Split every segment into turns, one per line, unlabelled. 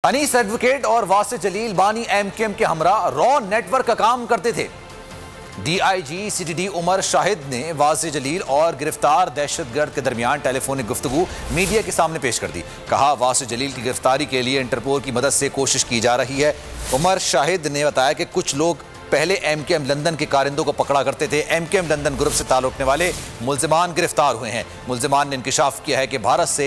Anees advocate और वासिफ जलील बानी MQM के हमरा रॉ नेटवर्क का काम करते थे। डीआईजी सीटीडी उमर शाहिद ने वासिफ जलील और गिरफ्तार दहशतगर्द के दरमियान टेलीफोनिक गुफ्तगू मीडिया के सामने पेश कर दी। कहा, वासिफ जलील की गिरफ्तारी के लिए इंटरपोल की मदद से कोशिश की जा रही है। उमर शाहिद ने बताया कि कुछ लोग पहले एमकेएम लंदन के कारिंदों को पकड़ा करते थे। एमकेएम लंदन ग्रुप से ताल्लुक रखने वाले मुल्जिमान गिरफ्तार हुए हैं। मुल्जिमान ने इंकिशाफ किया है कि भारत से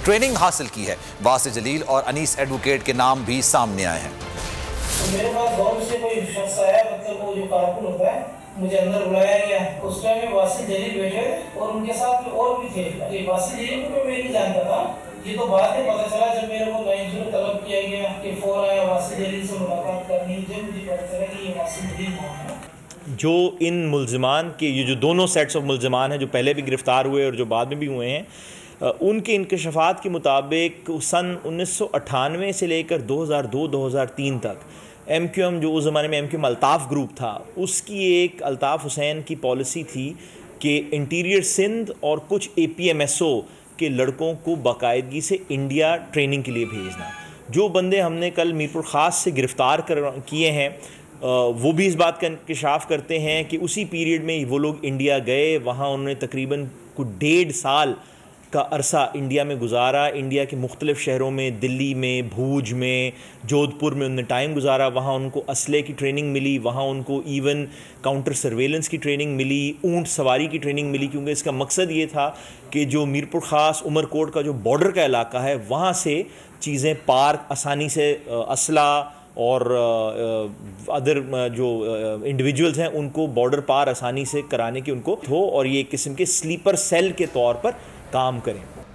ट्रेनिंग हासिल की है। वासिफ जलील और अनीस एडवोकेट के नाम भी सामने आए हैं।
तो मेरे पास बहुत से कोई शख्स आया, मतलब वो जो कारकुन होता है, मुझे अंदर बुलाया गया। उस टाइम में वासिफ जलील बैठे और उनके साथ और भी थे। वासिफ जलील को मैं नहीं जानता था, ये तो बाद में पता चला जब मेरे को लाइन तलब किया गया कि फोन आया वासिफ जलील से मुलाकात करनी। जब मुझे पता चला कि ये वासिफ जलील नाम है।
जो इन मुल्जिमान के ये जो दोनों सेट्स ऑफ मुल्जिमान हैं जो पहले भी गिरफ्तार हुए और जो बाद में भी हुए हैं, उनके इंकशाफात के मुताबिक सन 1998 से लेकर 2002-2003 तक एमक्यूएम, जो उस ज़माने में एमक्यूएम अल्ताफ़ ग्रुप था, उसकी एक अल्ताफ़ हुसैन की पॉलिसी थी कि इंटीरियर सिंध और कुछ एपीएमएसओ के लड़कों को बाकायदगी से इंडिया ट्रेनिंग के लिए भेजना। जो बंदे हमने कल मीरपुर ख़ास से गिरफ़्तार किए हैं, वो भी इस बात का इंकशाफ करते हैं कि उसी पीरियड में वो लोग इंडिया गए। वहाँ उन्होंने तकरीबन कुछ 1.5 साल का अरसा इंडिया में गुजारा। इंडिया के मुख्तलिफ़ शहरों में, दिल्ली में, भूज में, जोधपुर में उन्होंने टाइम गुजारा। वहाँ उनको असले की ट्रेनिंग मिली, वहाँ उनको इवन काउंटर सर्वेलेंस की ट्रेनिंग मिली, ऊँट सवारी की ट्रेनिंग मिली, क्योंकि इसका मकसद ये था कि जो मीरपुर ख़ास उमरकोट का जो बॉर्डर का इलाका है, वहाँ से चीज़ें पार आसानी से असला और अदर जो इंडिविजुअल्स हैं उनको बॉर्डर पार आसानी से कराने की उनको हो, और ये एक किस्म के स्लीपर सेल के तौर पर काम करें।